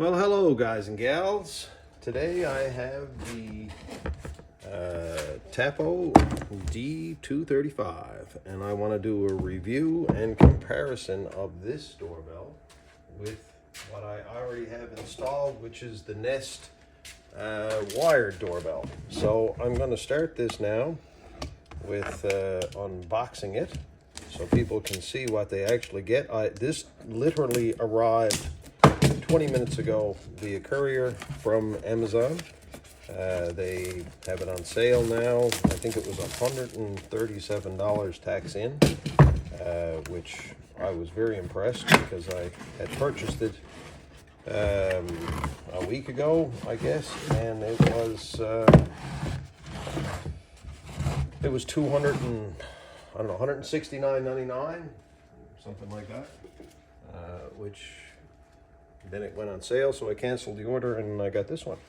Well, hello guys and gals. Today I have the Tapo D235 and I want to do a review and comparison of this doorbell with what I already have installed, which is the Nest wired doorbell. So I'm going to start this now with unboxing it so people can see what they actually get. This literally arrived 20 minutes ago via courier from Amazon. They have it on sale now. I think it was $137 tax in, which I was very impressed because I had purchased it a week ago, I guess, and it was $169.99, something like that, which then it went on sale, so I canceled the order and I got this one.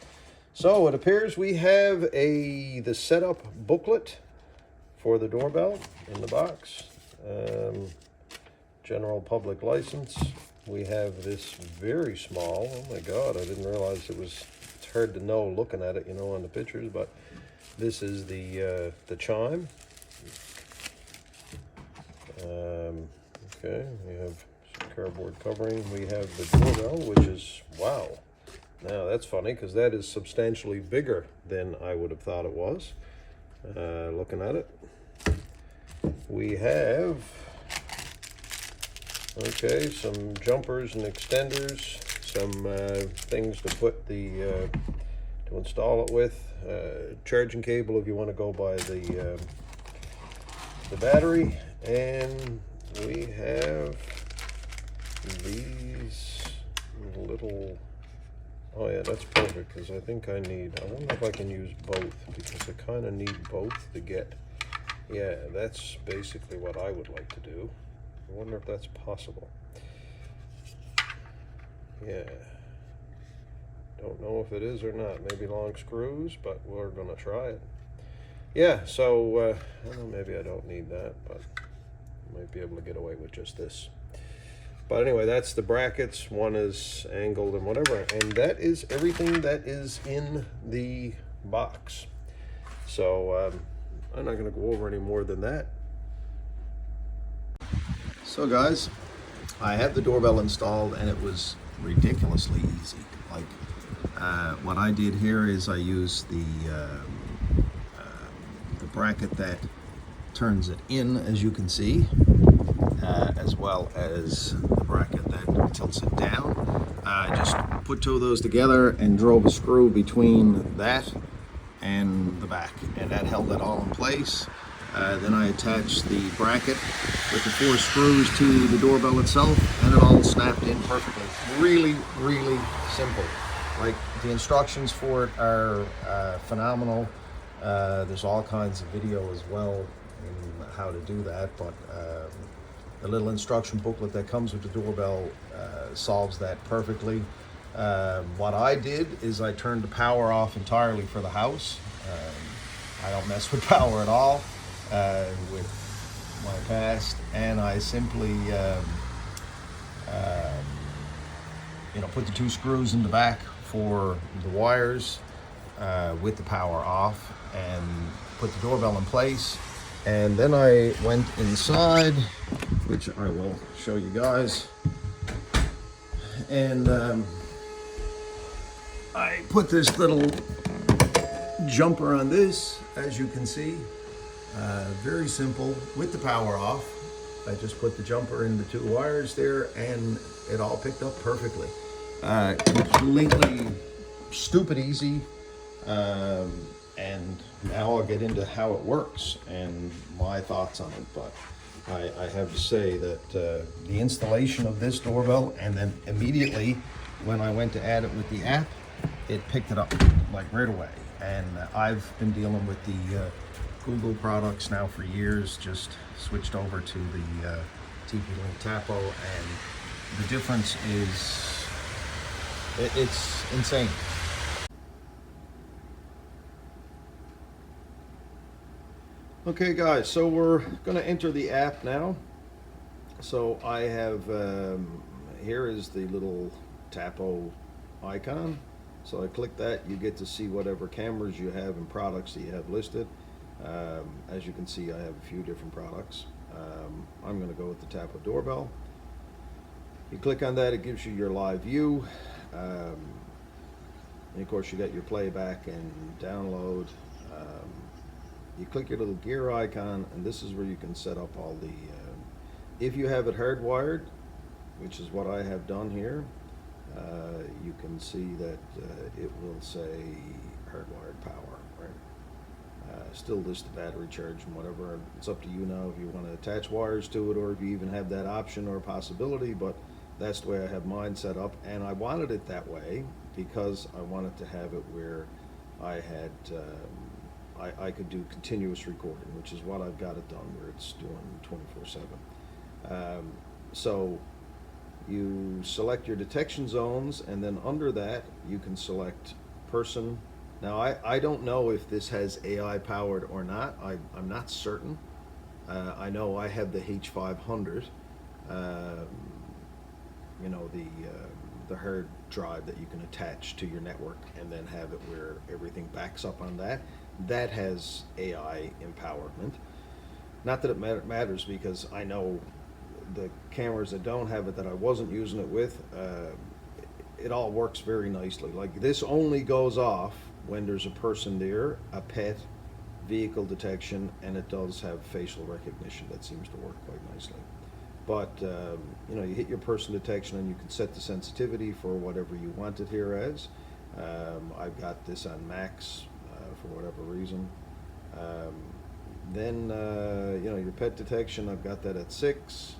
So it appears we have the setup booklet for the doorbell in the box. General public license. We have this very small, oh my god, I didn't realize it's hard to know looking at it, you know, on the pictures, but this is the chime. Okay, we have cardboard covering. We have the doorbell, which is, wow, now that's funny because that is substantially bigger than I would have thought it was, looking at it. We have, okay, some jumpers and extenders, some things to put to install it with, charging cable if you want to go by the battery, and we have these little, oh yeah, that's perfect because I think I wonder if I can use both because I kind of need both to get, yeah, that's basically what I would like to do. I wonder if that's possible. Yeah, don't know if it is or not. Maybe long screws, but we're gonna try it. Yeah, so I don't know, maybe I don't need that, but I might be able to get away with just this. But anyway, that's the brackets. One is angled and whatever, and that is everything that is in the box. So I'm not going to go over any more than that. So guys, I have the doorbell installed and it was ridiculously easy. Like what I did here is I used the bracket that turns it in, as you can see, as well as the bracket that tilts it down. I just put two of those together and drove a screw between that and the back, and that held it all in place. Then I attached the bracket with the 4 screws to the doorbell itself, and it all snapped in perfectly. Really, really simple. Like, the instructions for it are phenomenal. There's all kinds of video as well in how to do that, but the little instruction booklet that comes with the doorbell solves that perfectly. What I did is I turned the power off entirely for the house. I don't mess with power at all with my past, and I simply put the 2 screws in the back for the wires with the power off and put the doorbell in place. And then I went inside, which I will show you guys, and I put this little jumper on this, as you can see. Very simple, with the power off. I just put the jumper in the 2 wires there and it all picked up perfectly. Completely stupid easy. And now I'll get into how it works and my thoughts on it. But I have to say that the installation of this doorbell, and then immediately when I went to add it with the app, it picked it up like right away. And I've been dealing with the Google products now for years, just switched over to the Tplink Tapo, and the difference is, it's insane. Okay guys, so we're going to enter the app now. So I have, here is the little Tapo icon. So I click that, you get to see whatever cameras you have and products that you have listed. As you can see, I have a few different products. I'm going to go with the Tapo Doorbell. You click on that, it gives you your live view. And of course, you got your playback and download. You click your little gear icon, and this is where you can set up all the, if you have it hardwired, which is what I have done here, you can see that it will say hardwired power, right? Still list the battery charge and whatever. It's up to you now if you want to attach wires to it or if you even have that option or possibility, but that's the way I have mine set up, and I wanted it that way because I wanted to have it where I had I could do continuous recording, which is what I've got it done, where it's doing 24/7. So you select your detection zones, and then under that you can select person. Now I don't know if this has AI powered or not. I'm not certain. I know I have the H500. You know, the hard drive that you can attach to your network and then have it where everything backs up on that. That has AI empowerment. Not that it matters, because I know the cameras that don't have it, that I wasn't using it with, it all works very nicely. Like, this only goes off when there's a person there, a pet, vehicle detection, and it does have facial recognition. That seems to work quite nicely. But you know, you hit your person detection and you can set the sensitivity for whatever you want it here as. I've got this on max for whatever reason. Then you know, your pet detection, I've got that at 6.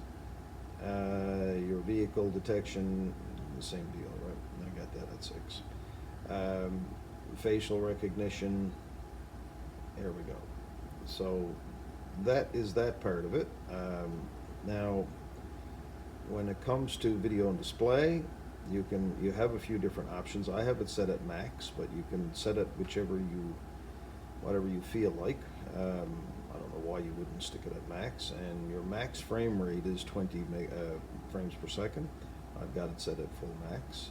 Your vehicle detection, the same deal, right? I got that at 6. Facial recognition, there we go. So that is that part of it. Now, when it comes to video and display, you have a few different options. I have it set at max, but you can set it whatever you feel like. I don't know why you wouldn't stick it at max. And your max frame rate is 20 frames per second. I've got it set at full max.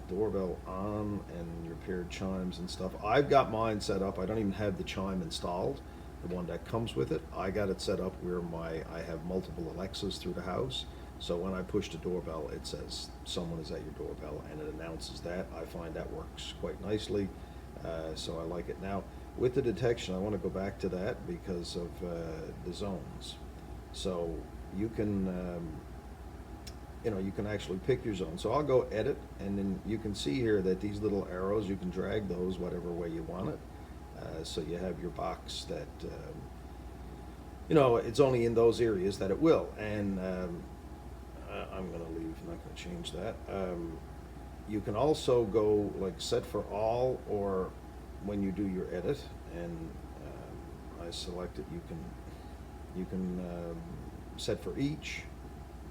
Doorbell on and your paired chimes and stuff. I've got mine set up. I don't even have the chime installed, the one that comes with it. I got it set up where I have multiple Alexas through the house. So when I push the doorbell, it says someone is at your doorbell, and it announces that. I find that works quite nicely, so I like it. Now, with the detection, I want to go back to that because of the zones. So you can, you know, you can actually pick your zone. So I'll go edit, and then you can see here that these little arrows, you can drag those whatever way you want it. So you have your box that, you know, it's only in those areas that it will. And I'm going to leave, I'm not going to change that. You can also go like set for all, or when you do your edit, and I select it, you can set for each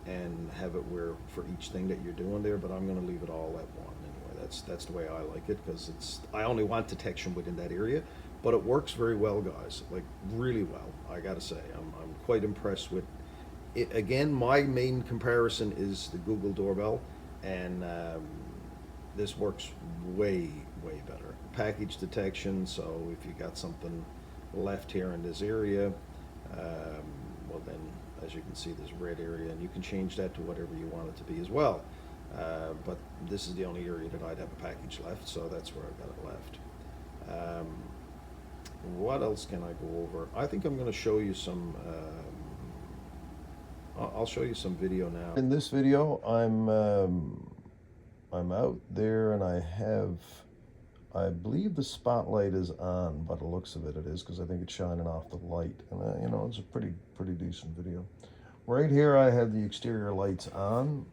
and have it where for each thing that you're doing there, but I'm going to leave it all at one anyway. That's the way I like it, because I only want detection within that area, but it works very well, guys, like really well. I gotta say, I'm quite impressed with it. Again, my main comparison is the Google Doorbell, and this works way better. Package detection, so if you got something left here in this area, well then, as you can see, there's a red area, and you can change that to whatever you want it to be as well. But this is the only area that I'd have a package left, so that's where I've got it left. What else can I go over? I think I'm going to show you some, I'll show you some video now. In this video, I'm out there, and I believe the spotlight is on, by the looks of it, it is, because I think it's shining off the light, and you know, it's a pretty decent video. Right here, I have the exterior lights on,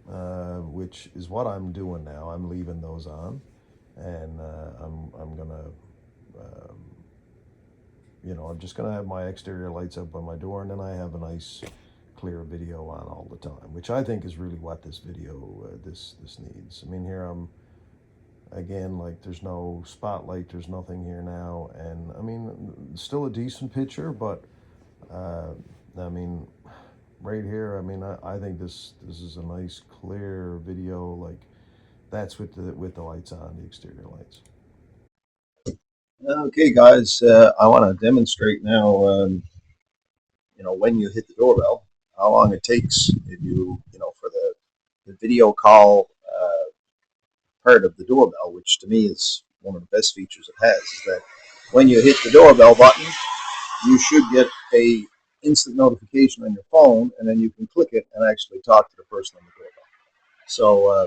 which is what I'm doing now. I'm leaving those on, and I'm gonna, you know, I'm just gonna have my exterior lights up by my door, and then I have a nice clear video on all the time, which I think is really what this video, this needs. I mean, here again, like, there's no spotlight, there's nothing here now, and I mean, still a decent picture, but I mean, right here, I mean, I think this is a nice clear video. Like, That's with the lights on, the exterior lights. Okay, guys, I want to demonstrate now, when you hit the doorbell, how long it takes if for the video call part of the doorbell, which to me is one of the best features it has, is that when you hit the doorbell button, you should get a instant notification on your phone, and then you can click it and actually talk to the person on the doorbell. So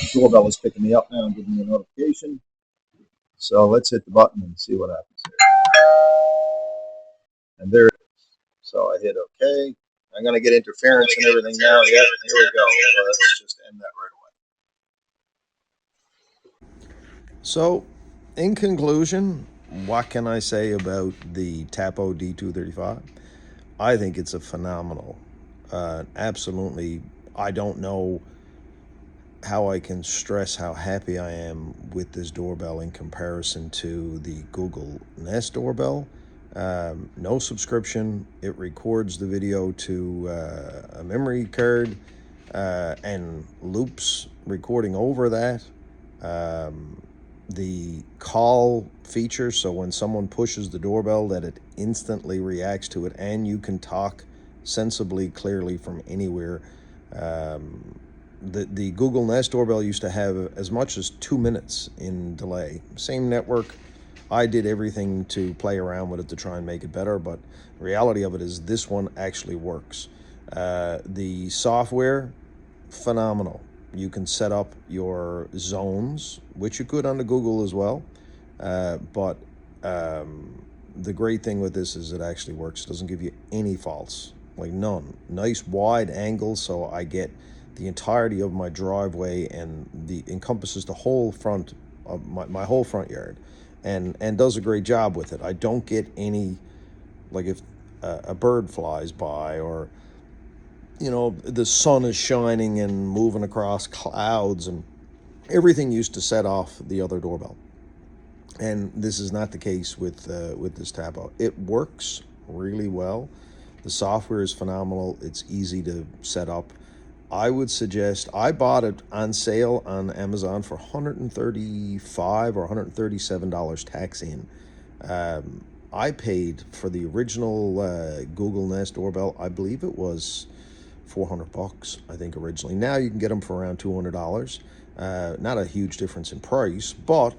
the doorbell is picking me up now and giving me a notification. So let's hit the button and see what happens here. And there it is. So I hit OK. I'm going to get interference and everything now. Yeah, here we go. Let's just end that right away. So, in conclusion, what can I say about the Tapo D235? I think it's a phenomenal, absolutely. I don't know how I can stress how happy I am with this doorbell in comparison to the Google Nest doorbell. No subscription. It records the video to a memory card and loops recording over that. The call feature, so when someone pushes the doorbell, that it instantly reacts to it, and you can talk sensibly, clearly from anywhere. The Google Nest doorbell used to have as much as 2 minutes in delay. Same network. I did everything to play around with it to try and make it better, but the reality of it is this one actually works. The software, phenomenal. You can set up your zones, which you could on the Google as well. But the great thing with this is it actually works. It doesn't give you any faults, like none. Nice wide angle, so I get the entirety of my driveway, and the encompasses the whole front of my whole front yard, and does a great job with it. I don't get any, like if a bird flies by, or the sun is shining and moving across clouds, and everything used to set off the other doorbell. And this is not the case with this Tapo. It works really well. The software is phenomenal. It's easy to set up. I would suggest, I bought it on sale on Amazon for $135 or $137 tax in. I paid for the original Google Nest doorbell, I believe it was $400, I think, originally. Now you can get them for around $200. Not a huge difference in price, but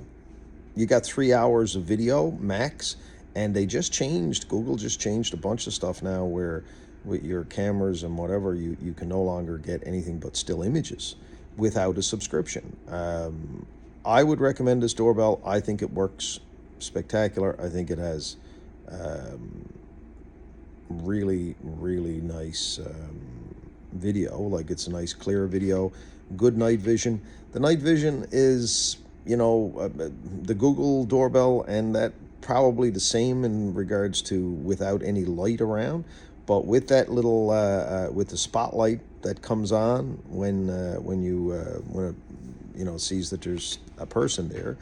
you got 3 hours of video max, and Google just changed a bunch of stuff now where with your cameras and whatever, you can no longer get anything but still images without a subscription. I would recommend this doorbell. I think it works spectacular. I think it has really, really nice video. Like, it's a nice clear video, good night vision. The night vision is, the Google doorbell, and that probably the same in regards to without any light around. But with that little, with the spotlight that comes on when it sees that there's a person there,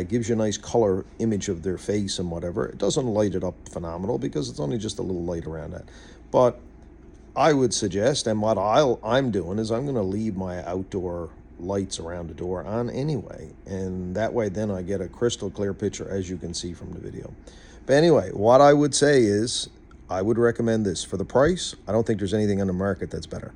gives you a nice color image of their face and whatever. It doesn't light it up phenomenal because it's only just a little light around that. But I would suggest, and what I'm doing is I'm going to leave my outdoor lights around the door on anyway, and that way then I get a crystal clear picture, as you can see from the video. But anyway, what I would say is I would recommend this. For the price, I don't think there's anything on the market that's better.